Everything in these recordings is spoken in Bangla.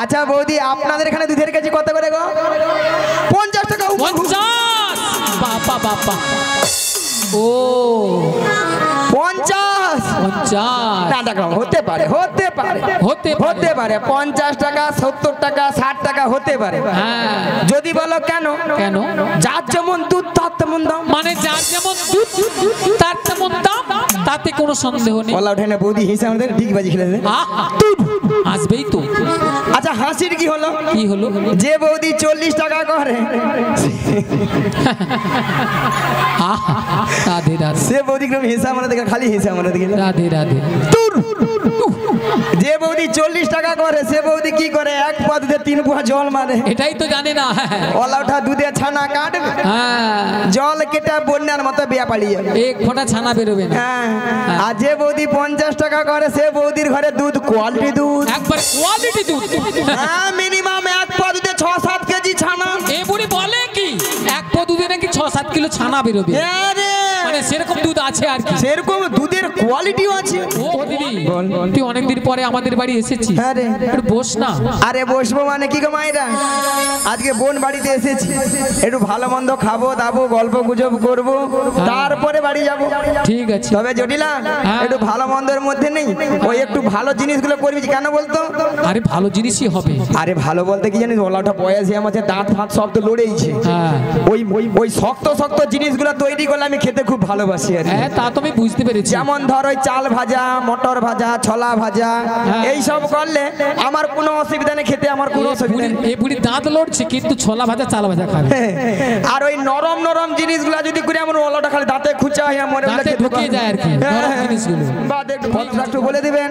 আচ্ছা বৌদি আপনাদের এখানে দুধের কেজি কত করে গো? 50 টাকা। 50 বাবা বাবা ও 50 না টাকা হতে পারে 50 টাকা 70 টাকা 60 টাকা হতে পারে। হ্যাঁ যদি বলো কেন কেন যার যেমন দুধ তার তেমন দাম, মানে যার যেমন দুধ তার তেমন দাম, তাতে কোনো সন্দেহ নেই। বলা ওঠে না বৌদি হিসেবে আমাদের ঠিক বাজি খেলে আসবেই তো। আচ্ছা হাসির কি হলো? কি হলো? যে বৌদি 40 টাকা করে রাধে রাধে, সে বৌদি হিসাব মানে দেখে খালি হিসাব মানে দেখে রাধে রাধে। যে বৌদি 40 টাকা করে সে বৌদি কি করে? এক পা দুধে 3 পোয়া জল মারে। এটাই তো জানে না। ওলা ওঠা দুধে ছানা কাটবে, জল কেটে বন্যার মতো বিয়া পালিয়ে এক ফোঁটা ছানা বেরোবে না। আর যে বৌদি 50 টাকা করে সে বৌদির ঘরে দুধ কোয়ালিটি দুধ, একবার কোয়ালিটি দুধ। মিনিমাম এক পা দুধে 6-7 কেজি ছানা। এই বুড়ি বলে কি এক পা দুধে নাকি 6-7 কিলো ছানা বেরোবে? মানে সেরকম দুধ আছে আর কি, সেরকম দুধের কোয়ালিটিও আছে। ও দিদি তুই অনেকদিন পরে আমাদের বাড়ি এসেছিস, হ্যাঁ রে একটু বস না। আরে বসবো মানে কি গো মায়েরা, আজকে বোন বাড়িতে এসেছি, একটু ভালো মন্দ খাবো দাবো গল্প গুজব করবো তারপরে বাড়ি যাব। ঠিক আছে তবে জটিলা একটু ভালো মন্দের মধ্যে নেই, ওই একটু ভালো জিনিসগুলো করবি। কেন বলতো? আরে ভালো জিনিসই হবে। আরে ভালো বলতে কি জানিস, ওলাটা বয়সে আমার দাঁত ফাঁত সব তো লড়েইছে। ওই শক্ত শক্ত জিনিসগুলো তৈরি করলে আমি খেতে খুব ভালোবাসি আর। হ্যাঁ তা তো আমি বুঝতে পেরেছি। যেমন ধর ওই চাল ভাজা, মটর ভাজা, ছোলা ভাজা, এই সব করলে আমার কোনো অসুবিধা নেই, খেতে আমার কোনো অসুবিধা নেই। এই বুড়ি দাঁত লড়ছে কিন্তু ছোলা ভাজা চাল ভাজা খাবে। আর ওই নরম নরম জিনিসগুলো যদি করে আমার ওলাটা খালি দাঁতে খুঁচা হয়ে মরে ঢুকে যায় আর কি নরম জিনিসগুলো। একটু বলে দিবেন।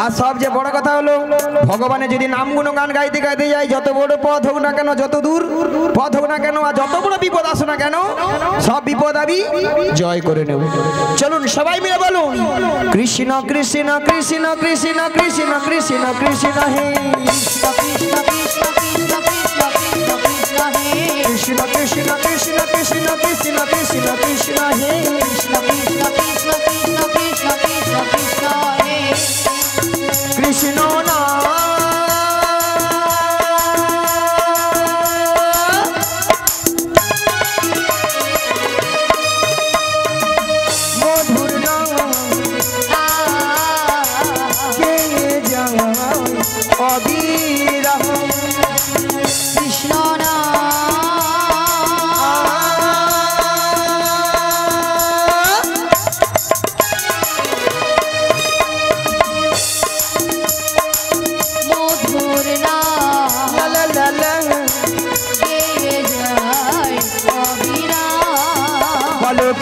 আর সবচেয়ে বড় কথা হলো ভগবানের যদি নাম গুণগান গাইতে গাইতে যাই, যত বড় পথ হোক না কেন, যত দূর পথ হোক না কেন, আর যত বড় বিপদ আসো না কেন, সব বিপদ আমি জয় করে নেব। চলুন সবাই মিলে বলুন কৃষ্ণ কৃষ্ণ কৃষ্ণ কৃষ্ণ কৃষ্ণ কৃষ্ণ কৃষ্ণ হে কৃষ্ণ কৃষ্ণ কৃষ্ণ কৃষ্ণ কৃষ্ণ কৃষ্ণ কৃষ্ণ কৃষ্ণ কৃষ্ণ কৃষ্ণ হে কৃষ্ণ কৃষ্ণ কৃষ্ণ কৃষ্ণ কৃষ্ণ কৃষ্ণ কৃষ্ণ হে কৃষ্ণ না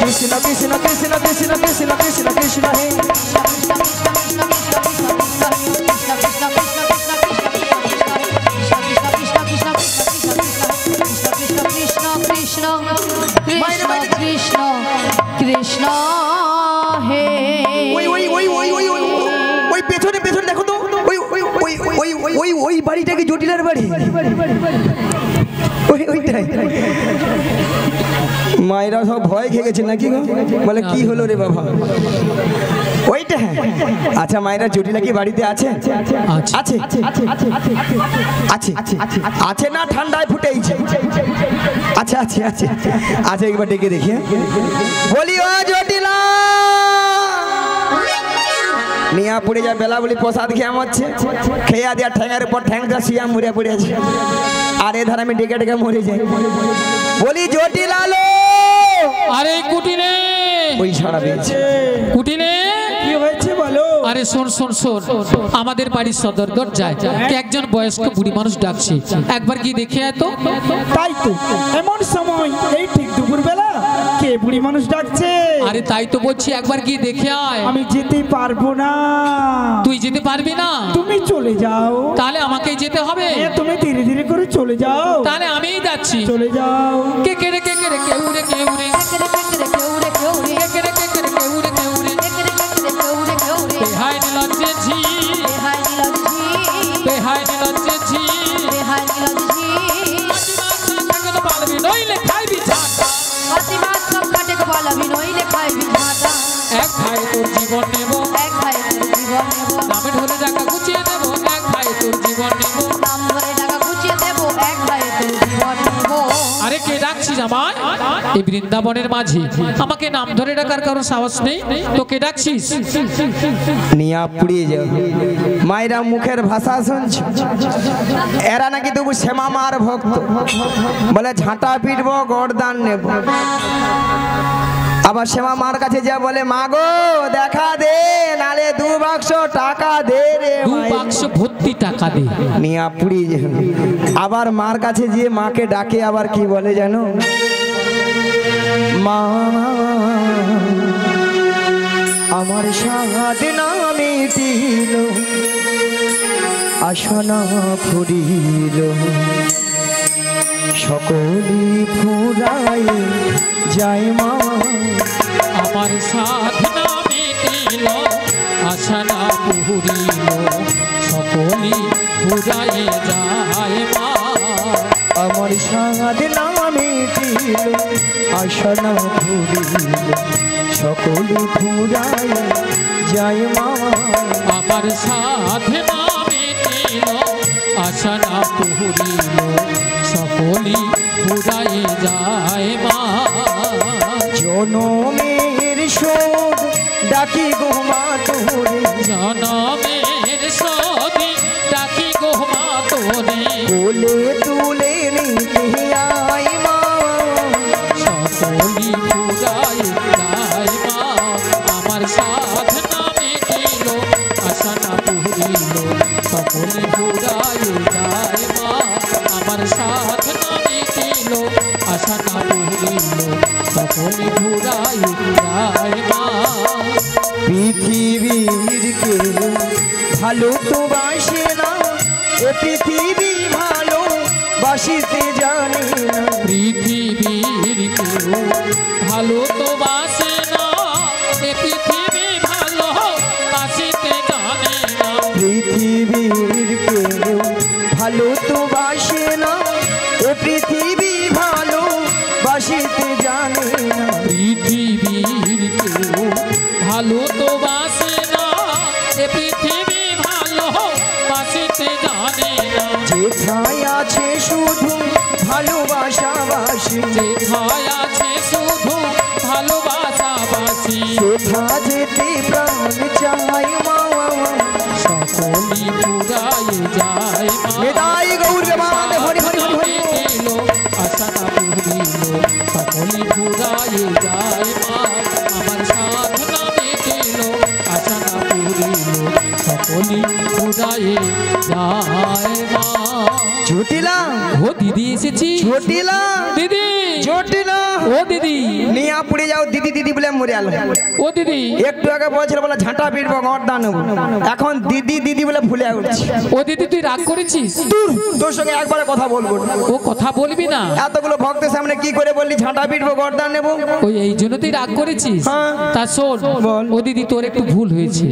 Krishna Krishna Krishna Krishna Krishna Krishna Krishna Hey Krishna Hey ওই পেছনে পেছনে দেখো তো ওই বাড়িটা কি জটিলার বাড়ি? ওইটাই মায়েরা সব ভয় খেয়ে গেছে নাকি গো? বলে কি হলো রে বাবা? ওইটা আচ্ছা মায়েরা জটিলা কি বাড়িতে আছে? আছে আছে আছে না ঠান্ডায় ফুটেইছে? আচ্ছা আছে আছে আচ্ছা একবার ডেকে দেখি। বলি ও জটিলা নিয়া পড়ে যায় বেলা বলি প্রসাদ খেয়ে হচ্ছে খেয়া দেওয়া ঠ্যাঙের উপর ঠ্যাংটা শুয়া মরে পড়ে আছে। আর এ ধার আমি ডেকে ডেকে মরে যাই। বলি জটিলা লো আরে কুটিনে ওই সারা পেয়েছে। কুটিনে কি হয়েছে বলো? আরে শোন শোন শোন, আমাদের বাড়ির সদর দরজায় একজন বয়স্ক বুড়ি মানুষ ডাকছে, একবার কি দেখে আয় তো। তাই তো এমন সময় এই ঠিক দুপুর বেলা কে বুড়ি মানুষ ডাকছে? আরে তাই তো বলছি একবার কি দেখে আয়। আমি যেতে পারবো না। তুই যেতে পারবি না? তুমি চলে যাও। তাহলে আমাকেই যেতে হবে। তুমি ধীরে ধীরে করে চলে যাও। তাহলে আমিই যাচ্ছি। চলে যাও। কে কে রে কে কে রে কেউ রে কেউ রে কে রে কে কে রে কেউ রে কেউ রে কে রে কে কে রে কেউ রে কেউ রে কে রে কে কে রে কেউ রে কেউ রে বেহাই নিলজ্জে ঝি বেহাই নিলজ্জে ঝি বেহাই নিলজ্জে ঝি বেহাই নিলজ্জে ঝি কাটে তো পালবি নইলে খাইবি ঝাঁটা ফাতিমা সব কাটে তো পালবি নইলে খাইবি ঝাঁটা এক ভাই তোর জীবন নেব এক ভাই তোর জীবন নেব নামে ঢোলে জায়গা গুছিয়ে দেব এক ভাই তোর জীবন নেব নাম ধরে টাকা গুছিয়ে দেবো এক ভাইয়ে তোর জীবন নিব আরে কে ডাকছিস আমায় এই বৃন্দাবনের মাঝে আমাকে নাম ধরে ডাকার কারো সাহস নেই তো কে ডাকছিস নিয়া পুড়িয়ে যাও মায়েরা মুখের ভাষা শুনছ এরা নাকি তবু শ্যামা মার ভক্ত বলে ঝাঁটা পিটবো গরদান নেব আবার শ্যামা মার কাছে যা বলে মা গো দেখা দে নালে 2 বাক্স টাকা দে রে 2 বাক্স ভর্তি টাকা দে নিয়া পুড়িয়ে যাও আবার মার কাছে গিয়ে মাকে ডাকে আবার কি বলে জানো মা আমার সাদ না মিটিল আসনা ফুরিল সকলি ফুরাই যায় মা আমার সাধনা মিটিল আশা না পুরিল সকলি ফুরায়ে যায় মা আমার সাদ না মিটিল আসনা ফুরিল সকলি ফুরাই যায় মা আমার সাধনা মিটিল আশা না পুরিল সকলি ফুরায়ে যায় মা জনমের শোধ ডাকি গো মা তোরে জনমের সদি ডাকি গো মা তোরে কোলে তুলে নিতে আয় মা সকলি ফুরায় যায় মা আমার সাধনা মিটিল আশা না পুরিল সকলি ফুরায় যায় মা আমার সাধনা মিটিল আশা না পুরিল সকলি ফুরায় যায় মা পৃথিবীর কেউ ভালো তো বাসে না এ পৃথিবী ভালো বাসিতে জানে না পৃথিবীর কেউ ভালো তো বাসে না এ পৃথিবী ভালো বাসিতে জানে না পৃথিবীর কেউ ভালো তো বাসে না এ পৃথিবী ভালো বাসিতে জানে না পৃথিবীর কেউ ভালো তো বাসে না এ পৃথিবী ভালো বাসিতে জানে না যেথায় আছে শুধু ভালোবাসাবাসী যেথায় আছে শুধু ভালোবাসাবাসী সেথা যেতে প্রাণ চাই মা সকলি ফুরায় যায় মা মেদাই গৌর বাদ হরি হরি হরি হরি মিটিল আশা না পুরিল সকলি ফুরায় যায় মা আমার সাধনা মিটিল আশা না পুরিল সকলি ফুরায় যায় মা ঝুটিলা ও দিদি এসেছি ঝুটিলা দিদি ঝুটিলা ও দিদি নিয়া পুড়ে যাও দিদি দিদি বলে মরে গেল ও দিদি একটু আগে বলছিল বলে ঝাঁটা পিটবো গরদান নেবো এখন দিদি দিদি বলে ভুলে উঠছে ও দিদি তুই রাগ করেছিস তোর সঙ্গে একবারে কথা বলবো না। ও কথা বলবি না এতগুলো ভক্তের সামনে কি করে বললি ঝাঁটা পিটবো গরদান নেবো ওই এই জন্য তুই রাগ করেছিস হ্যাঁ। তা শোন বল। ও দিদি তোর একটু ভুল হয়েছে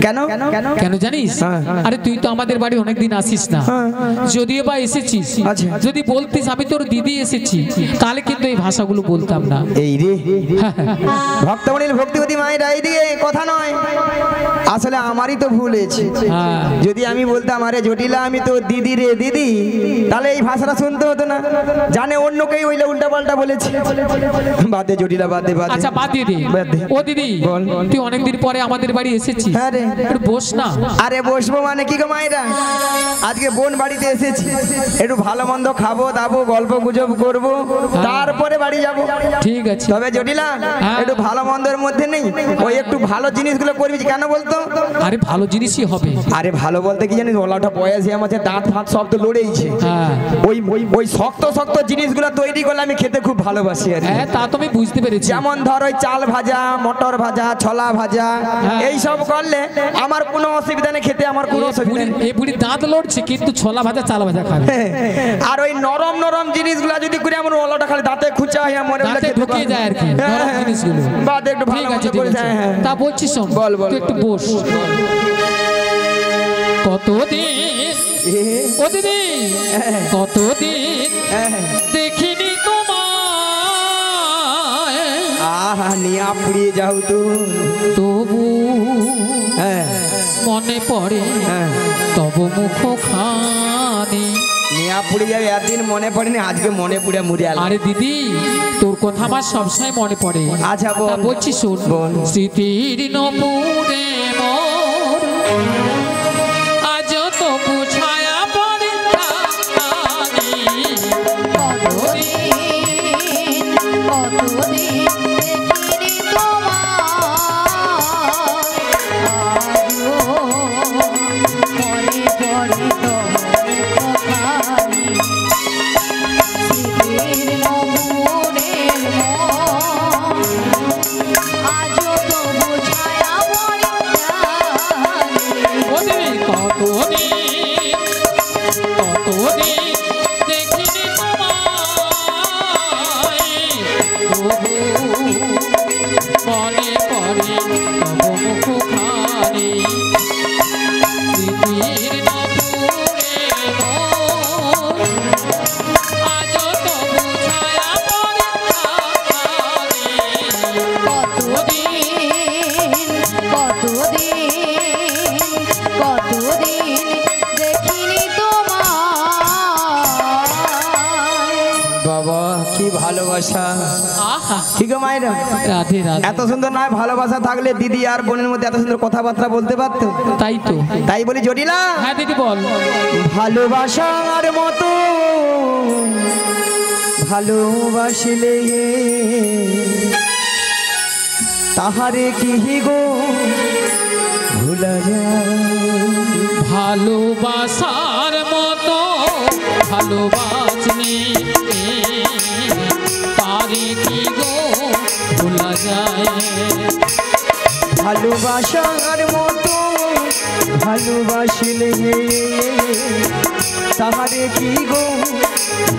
কেন কেন কেন জানিস হ্যাঁ। আরে তুই তো আমাদের বাড়ি অনেকদিন আসিস না হ্যাঁ। যদিও বা এসেছিস আচ্ছা। যদি বলতিস আমি তোর দিদি এসেছি তাহলে কিন্তু এই ভাষাগুলো বলতাম না এই রে ভক্তমণির ভক্তিপতি মায়ের এই দিয়ে কথা নয় আসলে আমারই তো ভুল হয়েছে হ্যাঁ। যদি আমি বলতাম আরে জটিলা আমি তো দিদি রে দিদি তাহলে এই ভাষাটা শুনতে হতো না জানে অন্য কেউ হইলে উল্টা পাল্টা বলেছে বাদে জটিলা বাদে বাদে আচ্ছা বাদ দিয়ে দে বাদ দে। ও দিদি বল। তুই অনেকদিন পরে আমাদের বাড়ি এসেছিস হ্যাঁ রে। একটু বস না আরে বসবো মানে কি গো মায়েরা আজকে বোন বাড়িতে এসেছি একটু ভালো মন্দ খাবো দাবো গল্প গুজব করবো তারপরে বাড়ি যাব ঠিক আছে তবে জটিলা হ্যাঁ। একটু ভালো মন্দের মধ্যে নেই ওই একটু ভালো জিনিসগুলো করবি কেন বলতো আরে ভালো জিনিসই হবে আরে ভালো বলতে কি জানিস ওলাটা বয়সে আমার দাঁত ফাঁত সব তো লড়েইছে হ্যাঁ ওই ওই ওই শক্ত শক্ত জিনিসগুলো তৈরি করলে আমি খেতে খুব ভালোবাসি আর কি। হ্যাঁ তা তো আমি বুঝতে পেরেছি যেমন ধর ওই চাল ভাজা মটর ভাজা ছোলা ভাজা হ্যাঁ। এই সব করলে আমার কোনো অসুবিধা নেই খেতে আমার কোনো অসুবিধা নেই এই বুড়ি দাঁত লড়ছে কিন্তু ছোলা ভাজা চাল ভাজা খাবে আর ওই নরম নরম জিনিসগুলো যদি করে আমার ওলাটা খালি দাঁতে খুঁচা হয় আমার ওগুলো দাঁতে খেতে ঢুকে পারবো। যায় আর কি হ্যাঁ, নরম হ্যাঁ। জিনিসগুলো বাদ একটু ভালো ঠিক আছে মতো ঠিক করে আছে হ্যাঁ, হ্যাঁ। তা বলছি শোন বল, বল, তুই একটু বল। বস কতদিন ও দিদি কতদিন দেখিনি তোমায় নিয়া পুড়িয়ে যাও তো। তবু হ্যাঁ মনে পড়ে হ্যাঁ তব মুখ খানি। নিয়া পুড়ে যাবে একদিন মনে পড়েনি, আজকে মনে পুড়ে মুড়ে আলো। আরে দিদি তোর কথা আমার সবসময় মনে পড়ে। আচ্ছা বল। তা বলছি শোন, বল। স্মৃতির নপুরে মোর আজ তবু ছায়া পড়ে রানী। কতদিন দেখিনি মনে পড়ে তব মুখ খানি। স্মৃতির নপুরে মোর আজ তবু ছায়া পড়ে রানী। কতদিন দেখিনি তোমায়। বাবা কি ভালোবাসা। আহা ঠিক আছে মায়েরা, রাধে রাধে। এত সুন্দর নয় ভালোবাসা থাকলে দিদি আর বোনের মধ্যে এত সুন্দর কথাবার্তা বলতে পারতো। তাই তো। তাই বলি জটিলা, হ্যাঁ দিদি বল। ভালোবাসার মতো ভালোবাসিলে তাহারে কি গো ভুলা যায়। ভালোবাসার মতো ভালোবাসনি তারে কি গো ভোলা যায়। ভালোবাসার মতো ভালোবাসিলে তাহারে কি গো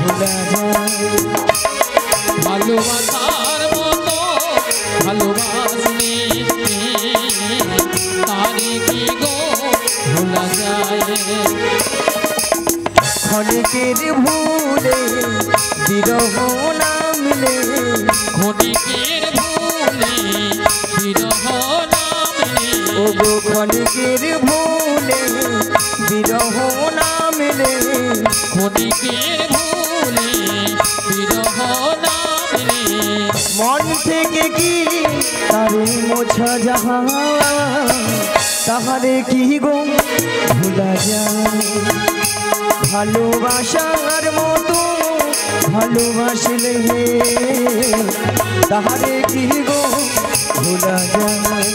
ভুলা যায়। ভালোবাসার মতো ভালোবাসনি তারে কি গো ভোলা যায়। ক্ষণিকের ভুলে বিরহ না মিলে, ক্ষণিকের ভুলে বিরহ নামে। ও গো ক্ষণিকের ভুলে বিরহ না মিলে, ক্ষণিকের ভুলে বিরহ নামে। মন থেকে কি তারে মোছা যাহা তাহারে কি গো ভুলা যায়। ভালোবাসার মতো ভালোবাসলে তাহারে কি গো ভুলা যায়।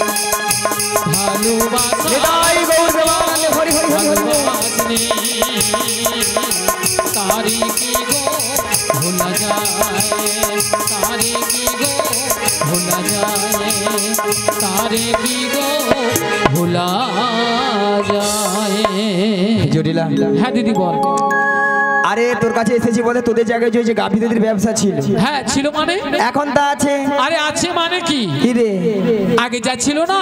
ভালোবাসার হরি হরি হরি হরি। ভালোবাসনি তারে কি গো ভোলা যায়। তারে কি গো ভোলা যায়। তারে কি গো ভোলা যায়। জটিলা, হ্যাঁ দিদি বল। আরে তোর কাছে এসেছি বলে তোদের জায়গায় যে গাভী দুধের ব্যবসা ছিল, হ্যাঁ ছিল মানে? এখন তা আছে। আরে আছে মানে কি? কি রে? আগে যা ছিল না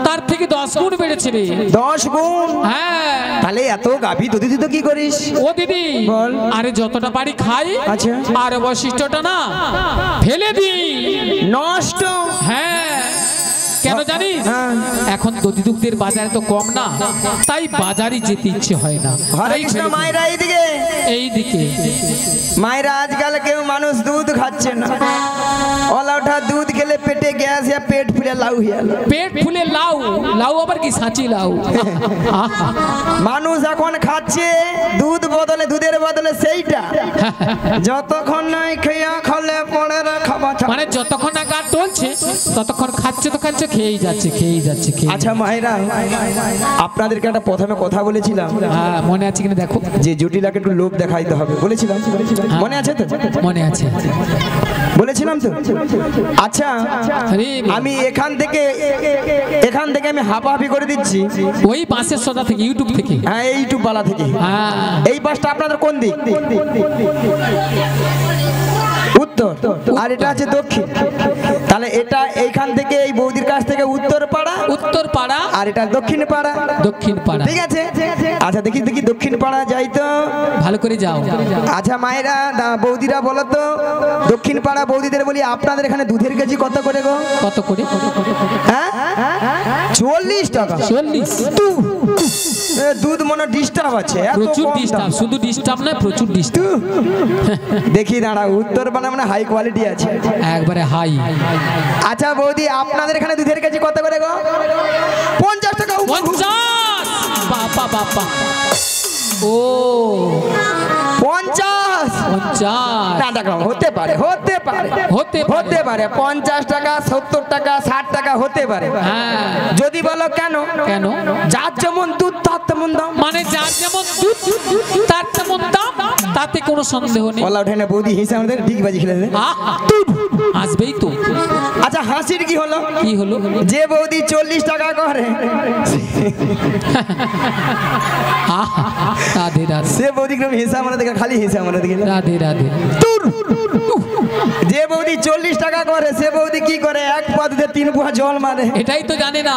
তার থেকে 10 গুণ বেড়েছে রে। 10 গুণ? হ্যাঁ। তাহলে এত গাভী দুধ দিত কি করিস? ও দিদি বল। আরে যতটা পারি খাই, আচ্ছা। আর অবশিষ্টটা না ফেলে দিই। নষ্ট? হ্যাঁ। কেন জানিস? হ্যাঁ। এখন দধি দুগ্ধের বাজারে তো কম না, তাই বাজারে যেতে ইচ্ছে হয় না। হরে তাই কৃষ্ণ। ফেলে দিই। মায়েরা এইদিকে। এইদিকে মায়েরা আজকাল কেউ মানুষ দুধ খাচ্ছে না। অলাউঠা দুধ খেলে পেটে গ্যাস या পেট ফুলে লাউ হয়ে গেল। পেট ফুলে লাউ, লাউ আবার কি সাঁচি লাউ। মানুষ এখন খাচ্ছে দুধ বদলে, দুধের বদলে সেইটা। যতক্ষণ নাই খেয়া খলে পড়ে খাবা। মানে যতক্ষণ না গা টলছে ততক্ষণ খাচ্ছে তো খাচ্ছে, খেয়েই যাচ্ছে খেয়েই যাচ্ছে খেয়ে। আচ্ছা মায়েরা, আপনাদেরকে একটা প্রথমে কথা বলেছিলাম, হ্যাঁ মনে আছে কিনা দেখো। যে জটিলাকে একটু লোভ দেখাইতে হবে বলেছিলাম, মনে আছে তো? মনে আছে। বলেছিলাম তো। আচ্ছা আরে আমি এখান থেকে আমি হাঁপাহাঁপি করে দিচ্ছি। ওই বাসের সোজা থেকে, ইউটিউব থেকে। হ্যাঁ এইটুকু পালা থেকে। হ্যাঁ এই বাসটা আপনাদের কোন দিক? উত্তর। আর এটা আছে দক্ষিণ। তাহলে এটা এইখান থেকে এই বৌদির কাছ থেকে উত্তর পাড়া, উত্তর পাড়া, আর এটা দক্ষিণ পাড়া। দক্ষিণ পাড়া। ঠিক আছে। আচ্ছা দেখি দেখি দক্ষিণ পাড়া যাই তো। ভালো করে যাও। আচ্ছা মায়েরা বৌদিরা বলো তো, দক্ষিণ পাড়া বৌদিদের বলি আপনাদের এখানে দুধের কেজি কত করে গো? কত করে? হ্যাঁ 40 টাকা। 40? দুধ মনে ডিস্টার্ব আছে, এত প্রচুর কম দাম। ডিস্টার্ব, শুধু ডিস্টার্ব না, প্রচুর ডিস্টার্ব। দেখি দাঁড়া, উত্তর পাড়া মানে হাই কোয়ালিটি আছে একবারে হাই। আচ্ছা বৌদি আপনাদের এখানে দুধের কেজি কত করে গো? 50 টাকা। 50? বাবা বাবা, ও 50? 50 না টাকা হতে পারে, হতে পারে, হতে পারে 50 টাকা, 70 টাকা, 60 টাকা হতে পারে। হ্যাঁ। যদি বলো কেন? কেন? যার যেমন দুধ তার তেমন দাম। মানে যার যেমন দুধ তার তেমন দাম, তাতে কোনো সন্দেহ নেই। বলা ওঠে না বৌদি হিসাব আমাদের ঠিক বাজি খেলে দেয়। আসবেই তো। আচ্ছা হাসির কি হলো? কি হলো? যে বৌদি 40 টাকা করে রাধে রাধে, সে বৌদি কিরকম হিসাব আমরা দেখে, খালি হিসাব আমরা দেখে। রাধে রাধে। যে বৌদি 40 টাকা করে সে বৌদি কি করে? এক পা দুধে 3 পোয়া জল মারে। এটাই তো জানি না।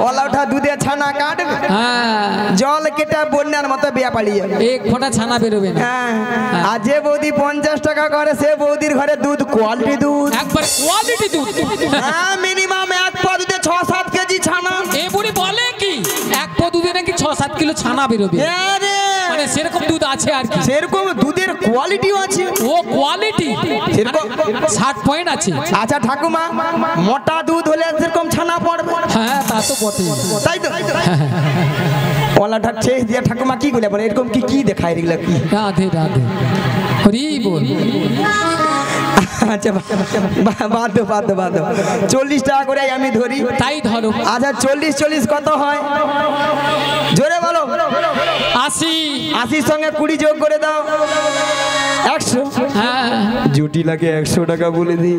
ওলা ওঠা দুধে ছানা কাটবে, হ্যাঁ, জল কেটে বন্যার মতো বিয়া পালিয়ে এক ফোঁটা ছানা বেরোবে না। হ্যাঁ। আর যে বৌদি 50 টাকা করে সে বৌদির ঘরে দুধ কোয়ালিটি দুধ, একবার কোয়ালিটি দুধ। হ্যাঁ মিনিমাম এক পা দুধে 6-7 কেজি ছানা। এ বুড়ি বলে কি এক পো দুধে নাকি 6-7 কিলো ছানা বেরোবে? আরে মানে সেরকম দুধ আছে আর কি। সেরকম দুধের কোয়ালিটিও আছে। ও কোয়ালিটি সেরকম 60 পয়েন্ট আছে। আচ্ছা ঠাকুমা, মোটা দুধ হলে সেরকম ছানা পড়বে। হ্যাঁ তা তো বটে। তাই তো। ওলাটা ঠেস দিয়ে ঠাকুমা কি করে বলে এরকম কি কি দেখায় এগুলা কি? রাধে রাধে, হরি বল। আচ্ছা বাদ 40 টাকা করে আমি ধরি। তাই ধরো। আচ্ছা 40 কত হয়? জোরে বলো। 80। 80 সঙ্গে 20 যোগ করে দাও, 100। হ্যাঁ জটিলাকে 100 টাকা বলে দিই।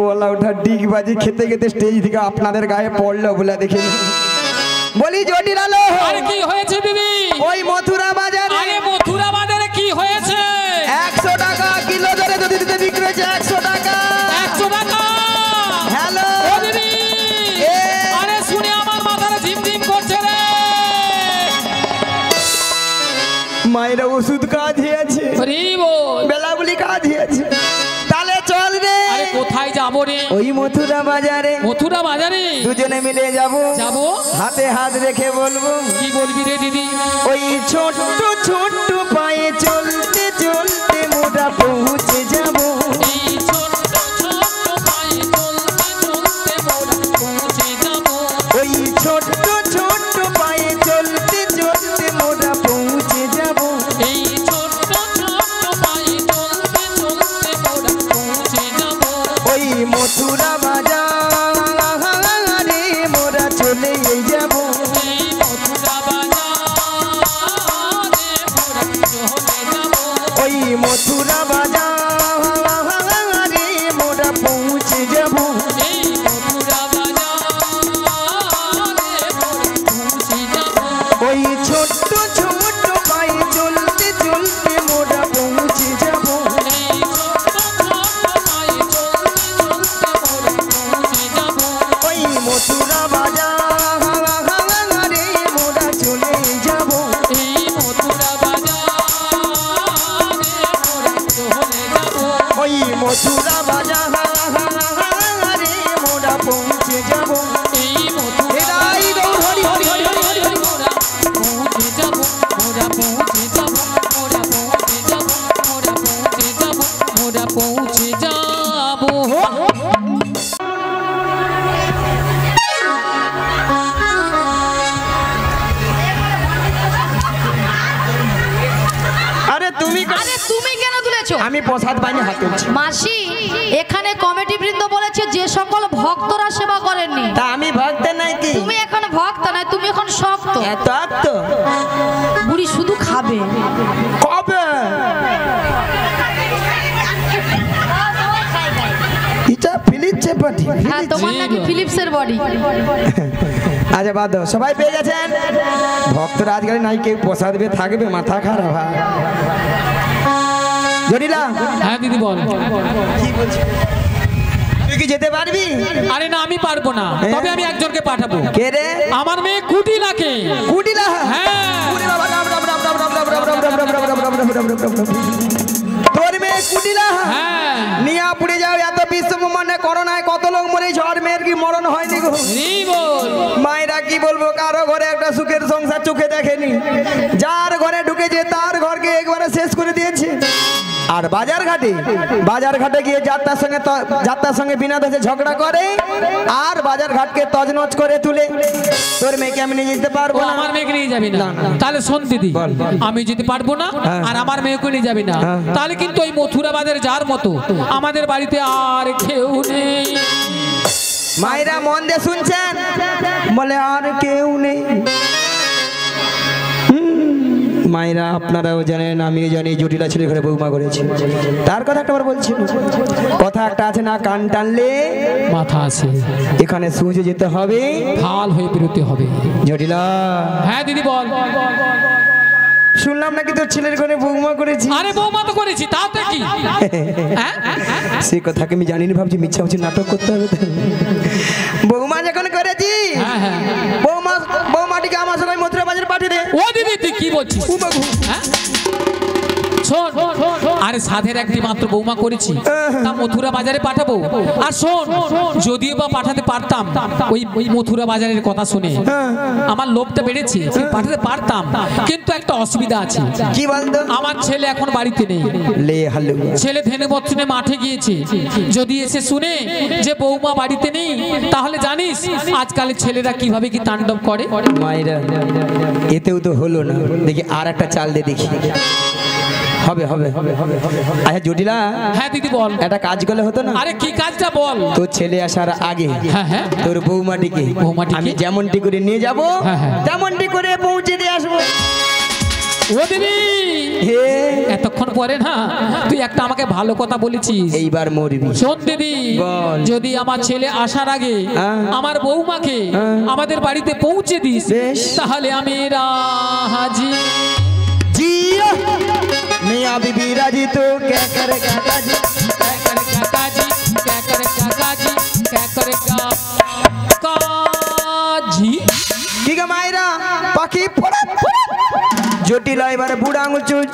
ওলা ওঠা ডিগ বাজি খেতে খেতে স্টেজ থেকে আপনাদের গায়ে পড়লো বলে দেখে বলি জটিল আলো। আরে কি হয়েছে দিদি? ওই মথুরা বাজারে, আরে মথুরা বাজারে কি হয়েছে? 100 টাকা কিলো ধরে দুধ দিতে বিক্রি হয়েছে। 100 টাকা। 100 টাকা? হ্যালো ও দিদি, আরে শুনে আমার মাথাটা ঝিমঝিম করছে রে। মায়েরা ওষুধ কাজ হয়েছে, হরি বল। বেলাগুলি কাজ হয়েছে, তাহলে চল রে। আরে কোথায় যাবো রে? ওই মথুরা বাজারে। মথুরা বাজারে দুজনে মিলে যাব। যাবো। হাতে হাত রেখে বলবো। কি বলবি রে দিদি? ওই ছোট্ট ছোট্ট পায়ে চলতে চলতে মোটা পৌঁছে যাব। এই ছোট্ট ছোট্ট পায়ে চলতে চলতে মোরা পৌঁছে যাবো। ওই ছোট্ট ছোট্ট পায়ে চলতে চলতে মোটা পৌঁছে যাব। এই ছোট্ট ছোট্ট পায়ে চলতে চলতে মোরা পৌঁছে যাবো। ওই মথুরা বাজারে মোরা চলে যাব। এই মথুরা বাজারে মোরা চলে যাবো। ওই মথুরা বাজারে মোরা পৌঁছে যাব। এই মথুরা বাজারে মোরা পৌঁছে যাবো। ওই ছোট্ট ছোট্ট পায়ে চলতে চলতে মোরা পৌঁছে যাব। এই ছোট্ট ছোট্ট পায়ে চলতে চলতে মোরা পৌঁছে যাবো। ওই মথুরা বাজারে মোরা চলে যাব। এই মথুরা বাজারে মোরা চলে যাবো। ওই মথুরা বাজারে মোরা পৌঁছে যাব। এই মথুরা এরাই গৌর হরি হরি হরি হরি হরি হরি। মোরা পৌঁছে যাবো, মোরা পৌঁছে যাবো, মোরা পৌঁছে যাবো, মোরা পৌঁছে যাবো, মোরা পৌঁছে যাবো। আরে তুমি আরে তুমি কেন তুলেছো? আমি প্রসাদ পাইনি হাতে তুলছি। মাসি, এখানে কমিটি বৃন্দ বলেছে যে সকল ভক্তরা সেবা করেননি। তা আমি ভক্ত নাই কি? তুমি এখন ভক্ত নয়, তুমি এখন শক্ত। এত তো বুড়ি শুধু খাবে। কবে এটা ফিলিপসের পার্টি। হ্যাঁ, তোমার নাকি ফিলিপসের বডি। আচ্ছা বাদ দাও, সবাই পেয়ে গেছেন। ভক্তরা আজকাল নাই কেউ প্রসাদ পেয়ে থাকবে, মাথা খারাপ হয়। জটিলা হ্যাঁ দিদি বল। কি বলছিস? তুই কি যেতে পারবি? আরে না, আমি পারবো না, তবে আমি একজনকে পাঠাবো। কে রে? আমার মেয়ে কুটিলাকে। কুটিলা? হ্যাঁ। ওরে বাবা, রাম রাম রাম রাম রাম রাম রাম রাম রাম রাম রাম রাম রাম রাম রাম রাম। তোর মেয়ে কুটিলা? হ্যাঁ। নিয়া পুড়ে যাও, এত বিশ্ব মানে করোনায় কত লোক মরেছে, আর মেয়ের কি মরণ হয়নি গো? মায়েরা কি বলবো, কারো ঘরে একটা সুখের সংসার চোখে দেখেনি, যার ঘরে ঢুকেছে তার ঘরকে একবারে শেষ করে দিয়েছে। আর বাজার ঘাটে গিয়ে যাত্রার সঙ্গে বিনা দোষে ঝগড়া করে, আর বাজার ঘাটকে তজনজ করে তুলে। তোর মেয়েকে আমি নিয়ে যেতে পারবো না। আমার মেয়েকে নিয়ে যাবি না? তাহলে শোন দিদি, আমি যদি পারবো না আর আমার মেয়েকে নিয়ে যাবি না, তাহলে কিন্তু ওই মথুরা বাজারে যার মতো আমাদের বাড়িতে আর কেউ নেই। মায়েরা মন দিয়ে শুনছেন, বলে আর কেউ নেই। মায়েরা আপনারাও জানেন, আমিও জানি, জটিলা ছেলে ঘরে বৌমা করেছে। তার কথা একটা বলছি, কথা একটা আছে না, কান টানলে মাথা আছে। এখানে সুজে যেতে হবে, ফাল হয়ে বেরোতে হবে। জটিলা। হ্যাঁ দিদি বল। শুনলাম নাকি তোর ছেলের ঘরে বৌমা করেছি? আরে বৌমা তো করেছি, তাতে কি? সে কথাকে আমি জানি না, ভাবছি মিথ্যা হচ্ছে, নাটক করতে হবে। বৌমা যখন করেছি, বৌমাটিকে আমার সঙ্গে মথুরা বাজারে পাঠিয়ে দে। ও দিদি তুই কি বলছিস? শোন, আরে সাধের একটি মাত্র বৌমা করেছি, তা মথুরা বাজারে পাঠাবো। আর শোন, যদিও বা পাঠাতে পারতাম, ওই মথুরা বাজারের কথা শুনে আমার লোভটা বেড়েছে, পাঠাতে পারতাম, কিন্তু একটা অসুবিধা আছে। কি বলতো? আমার ছেলে এখন বাড়িতে নেই। ছেলে ধেনুবর্ষণে মাঠে গিয়েছে। যদি এসে শুনে যে বৌমা বাড়িতে নেই, তাহলে জানিস আজকালের ছেলেরা কিভাবে কি তাণ্ডব করে। মায়েরা এতেও তো হলো না, দেখি আর একটা চাল দিয়ে দেখি। হবে হবে হবে হবে হবে। আচ্ছা জটিলা। হ্যাঁ দিদি বল। একটা কাজ করলে হতো না? আরে কি কাজটা বল? তোর ছেলে আসার আগে তোর বৌমাটিকে আমি যেমনটি করে নিয়ে যাবো, তেমনটি করে পৌঁছে দিয়ে আসবো। ও দিদি, এতক্ষণ পরে না তুই একটা আমাকে ভালো কথা বলেছিস, এইবার মরবি। শোন দিদি, যদি আমার ছেলে আসার আগে আমার বৌমাকে আমাদের বাড়িতে পৌঁছে দিস, তাহলে আমি রাজি। मियाँ बीबी राजी तो क्या करेगा काजी, क्या करेगा काजी, क्या करेगा काजी, क्या करेगा काजी। ठीक है मायरा पाखी पड़ा জটিলা এবারে বুড়া আঙুল চুল।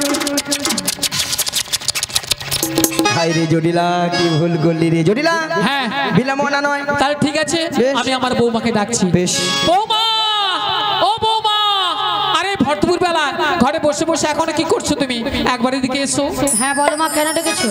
হাই রে জটিলা, কি ভুল করলি রে জটিলা। হ্যাঁ বিলম্ব না নয়। তাহলে ঠিক আছে, আমি আমার বৌমাকে ডাকছি। বেশ। বৌমা, ও বৌমা, আরে ভরপুর বেলা ঘরে বসে বসে এখনো কি করছো তুমি? একবার এদিকে এসো। হ্যাঁ বলো মা, কেন ডেকেছো?